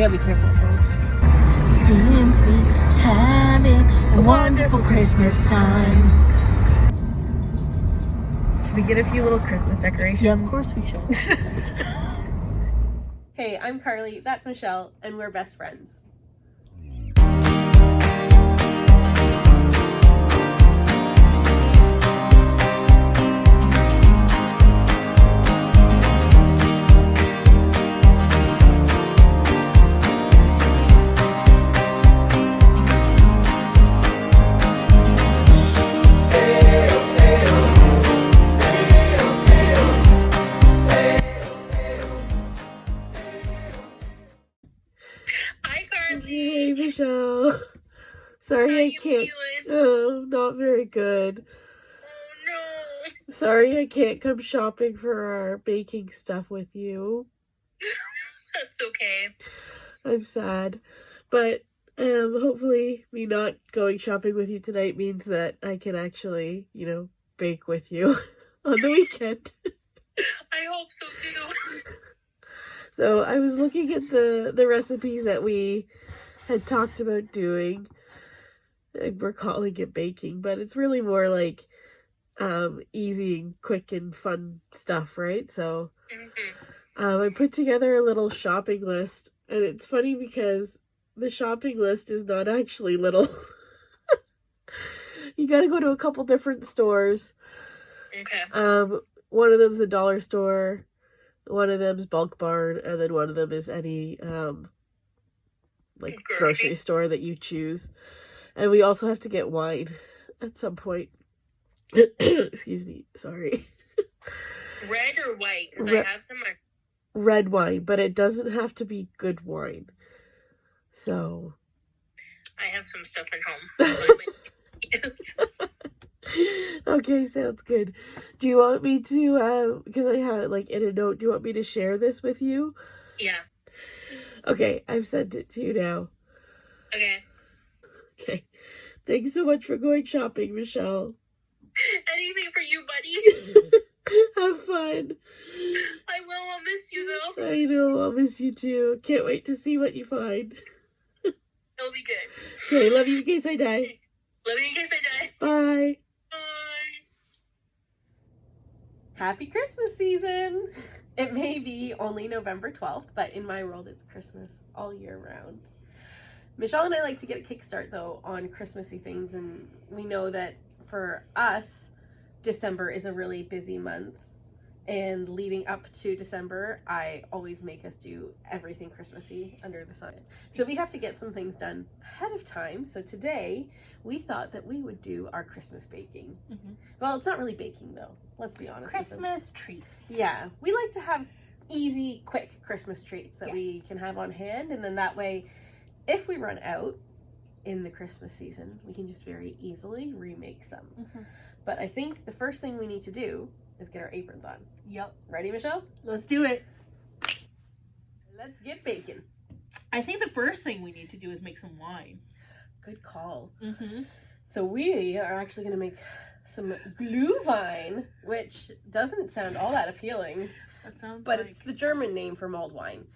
gotta be careful with those. Simply having a wonderful Christmas time. Should we get a few little Christmas decorations? Yeah, of course we should. Hey, I'm Carleigh, that's Michelle, and we're best friends. Hey, Michelle. Sorry I can't. Oh, not very good. Oh no. Sorry I can't come shopping for our baking stuff with you. That's okay. I'm sad. But hopefully me not going shopping with you tonight means that I can actually, bake with you on the weekend. I hope so too. So I was looking at the recipes that we had talked about doing. We're calling it baking, but it's really more like easy and quick and fun stuff, right? So I put together a little shopping list, and it's funny because the shopping list is not actually little. You gotta go to a couple different stores. Okay. One of them's a dollar store, one of them's Bulk Barn, and then one of them is any grocery store that you choose. And we also have to get wine at some point. Excuse me, sorry. Red or white? Because I have some red wine, but it doesn't have to be good wine. So I have some stuff at home. Okay, sounds good. Do you want me to, because I have it in a note, do you want me to share this with you? Yeah. Okay, I've sent it to you now. Okay. Okay. Thanks so much for going shopping, Michelle. Anything for you, buddy. Have fun. I will. I'll miss you, though. I know. I'll miss you, too. Can't wait to see what you find. It'll be good. Okay, love you in case I die. Love you in case I die. Bye. Bye. Happy Christmas season. It may be only November 12th, but in my world, it's Christmas all year round. Michelle and I like to get a kickstart, though, on Christmassy things, and we know that for us, December is a really busy month, and leading up to December, I always make us do everything Christmassy under the sun. So we have to get some things done ahead of time. So today, we thought that we would do our Christmas baking. Mm-hmm. Well, it's not really baking, though. Let's be honest. Christmas treats. Yeah, we like to have easy, quick Christmas treats that we can have on hand, and then that way, if we run out in the Christmas season, we can just very easily remake some. Mm-hmm. But I think the first thing we need to do is get our aprons on. Yep. Ready, Michelle? Let's do it. Let's get baking. I think the first thing we need to do is make some wine. Good call. Mm-hmm. So we are actually going to make some glühwein, which doesn't sound all that appealing. That sounds But it's the German name for mulled wine.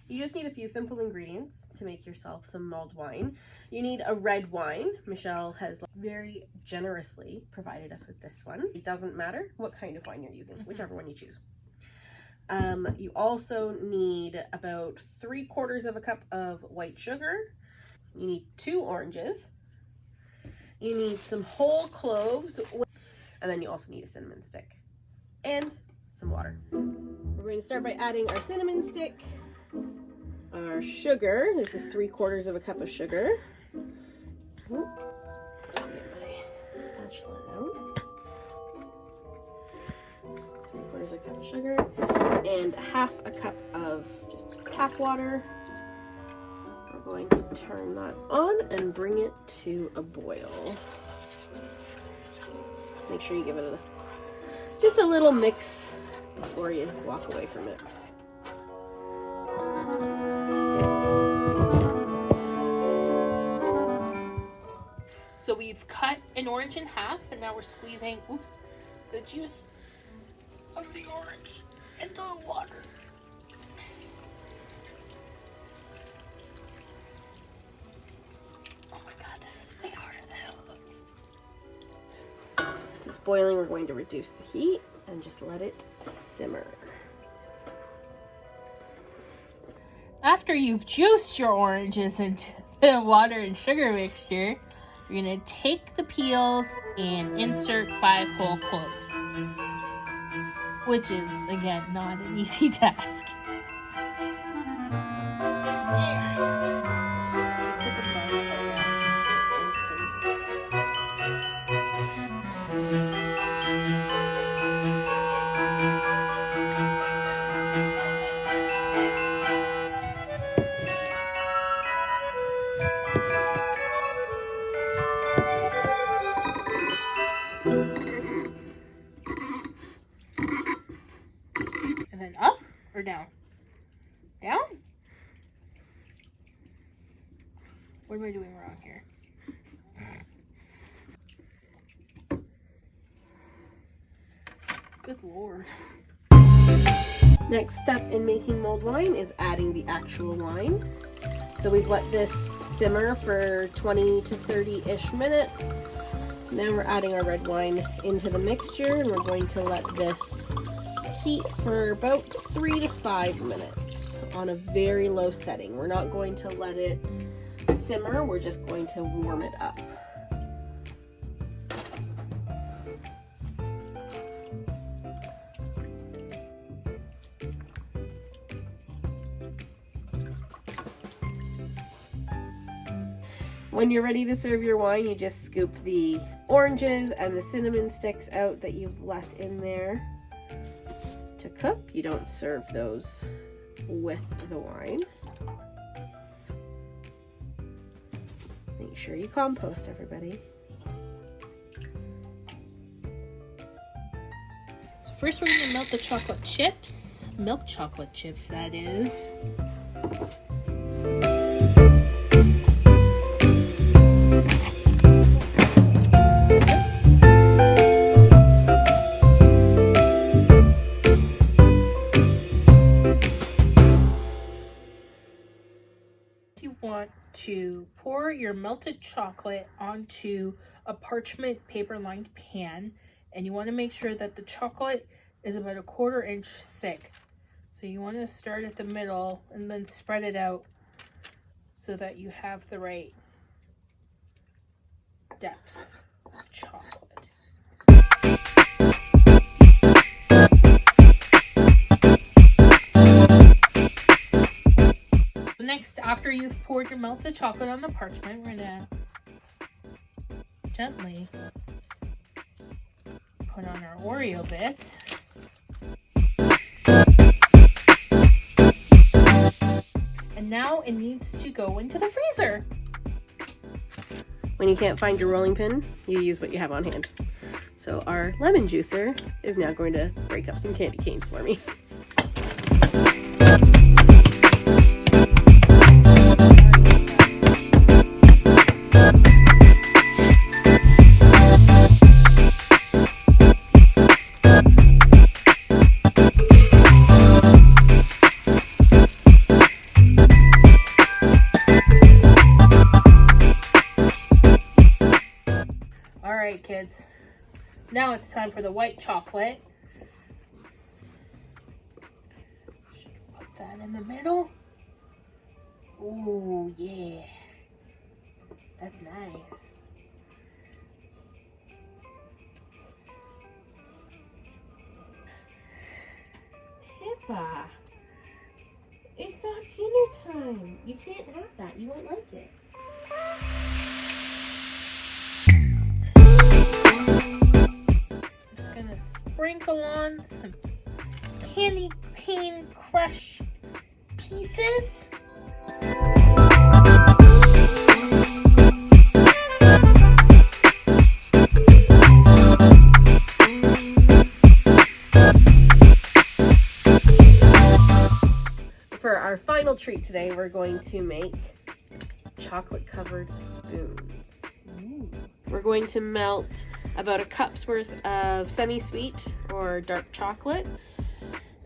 You just need a few simple ingredients to make yourself some mulled wine. You need a red wine. Michelle has very generously provided us with this one. It doesn't matter what kind of wine you're using, whichever one you choose. You also need about 3/4 of a cup of white sugar. You need 2 oranges. You need some whole cloves. And then you also need a cinnamon stick. And some water. We're going to start by adding our cinnamon stick. Our sugar. This is 3/4 of a cup of sugar. Get my spatula out. 3/4 of a cup of sugar and 1/2 a cup of just tap water. We're going to turn that on and bring it to a boil. Make sure you give it just a little mix before you walk away from it. So we've cut an orange in half, and now we're squeezing, the juice of the orange into the water. Once it's boiling, we're going to reduce the heat and just let it simmer. After you've juiced your oranges into the water and sugar mixture, you're going to take the peels and insert 5 whole cloves, which is, again, not an easy task. There. Put the buds and then up or down? Down? What am I doing wrong here? Good Lord. Next step in making mulled wine is adding the actual wine. So we've let this simmer for 20 to 30-ish minutes. So now we're adding our red wine into the mixture, and we're going to let this heat for about 3 to 5 minutes on a very low setting. We're not going to let it simmer, we're just going to warm it up. When you're ready to serve your wine, you just scoop the oranges and the cinnamon sticks out that you've left in there to cook. You don't serve those with the wine. Make sure you compost, everybody. So first we're going to melt the chocolate chips. Milk chocolate chips, that is. You want to pour your melted chocolate onto a parchment paper lined pan, and you want to make sure that the chocolate is about 1/4 inch thick. So you want to start at the middle and then spread it out so that you have the right depth of chocolate. Next, after you've poured your melted chocolate on the parchment, we're gonna gently put on our Oreo bits. And now it needs to go into the freezer. When you can't find your rolling pin, you use what you have on hand. So our lemon juicer is now going to break up some candy canes for me. Alright, kids. Now it's time for the white chocolate. Put that in the middle. Ooh, yeah. That's nice. Pippa, it's not dinner time. You can't have that. You won't like it. I'm just gonna sprinkle on some candy cane crush pieces. For our final treat today, we're going to make chocolate covered spoons. Ooh. We're going to melt about a cup's worth of semi-sweet or dark chocolate.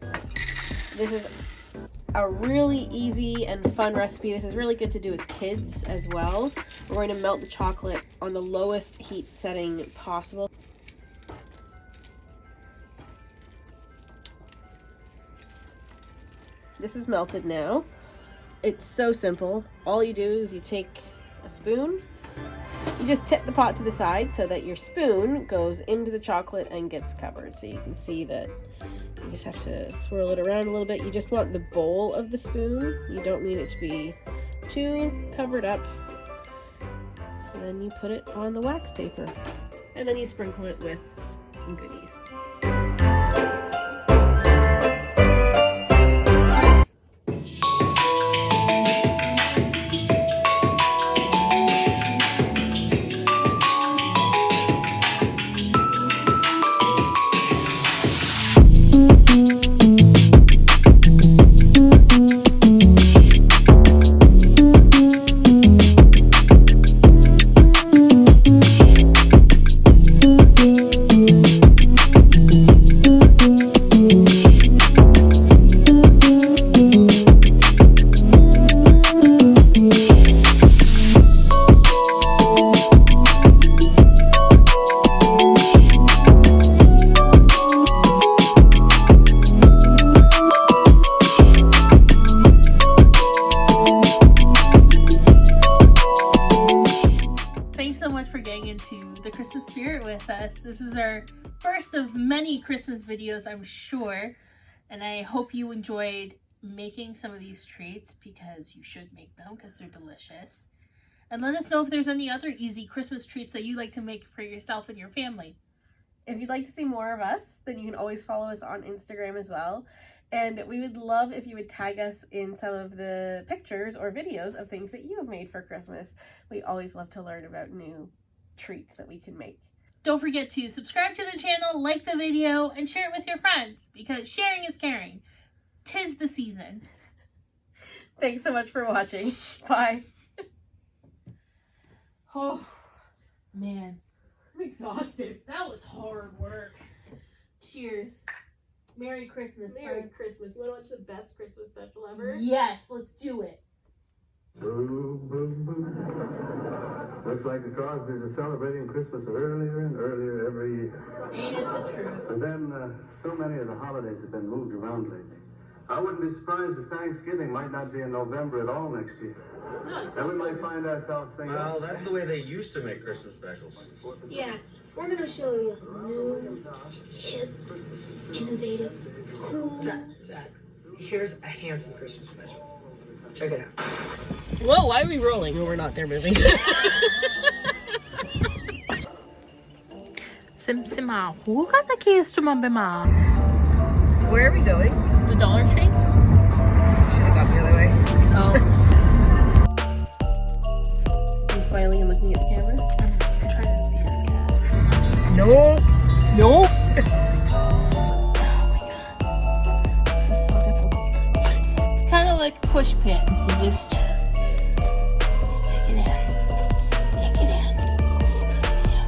This is a really easy and fun recipe. This is really good to do with kids as well. We're going to melt the chocolate on the lowest heat setting possible. This is melted now. It's so simple. All you do is you take a spoon, you just tip the pot to the side so that your spoon goes into the chocolate and gets covered. So you can see that you just have to swirl it around a little bit. You just want the bowl of the spoon. You don't need it to be too covered up. And then you put it on the wax paper. And then you sprinkle it with some goodies. The Christmas spirit with us. This is our first of many Christmas videos, I'm sure, and I hope you enjoyed making some of these treats, because you should make them because they're delicious. And let us know if there's any other easy Christmas treats that you like to make for yourself and your family. If you'd like to see more of us, then you can always follow us on Instagram as well. And we would love if you would tag us in some of the pictures or videos of things that you have made for Christmas. We always love to learn about new treats that we can make. Don't forget to subscribe to the channel, like the video, and share it with your friends, because sharing is caring. 'Tis the season. Thanks so much for watching. Bye. Oh, man. I'm exhausted. That was hard work. Cheers. Merry Christmas, Merry friend. Christmas. You want to watch the best Christmas special ever? Yes, let's do it. Boom, boom, boom. Looks like the Crosbys are celebrating Christmas earlier and earlier every year. Ain't it the truth? And then so many of the holidays have been moved around lately. I wouldn't be surprised if Thanksgiving might not be in November at all next year. And we might find ourselves thinking... Well, that's the way they used to make Christmas specials. Yeah, we're gonna show you new, hip, innovative, cool. Zach, here's a handsome Christmas special. Check it out. Whoa, why are we rolling when we're not there moving? Simsima, who got the keys to Mambima? Where are we going? The Dollar Tree? Should have gone the other way. Oh. I'm smiling and looking at the camera. I'm trying to see her cat. No. No. Oh my god. This is so difficult. It's kind of like a push pin. You just stick it in. Stick it in. Stick it in.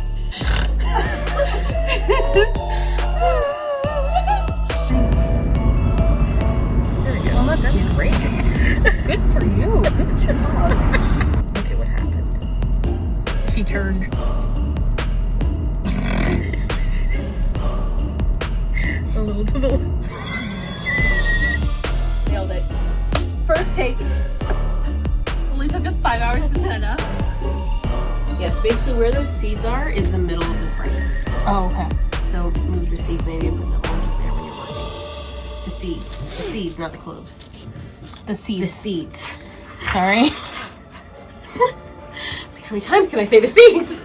Well, that's great. Good for you. Good job. Okay, what happened? She turned. A little to the left. Nailed it. First take. Only took us 5 hours to set up. Yes, basically where those seeds are is the middle of the frame. Oh, okay. So move the seeds maybe and put the oranges there when you're working. The seeds. The seeds, not the cloves. The seeds. The seeds. Sorry. It's like, how many times can I say the seeds?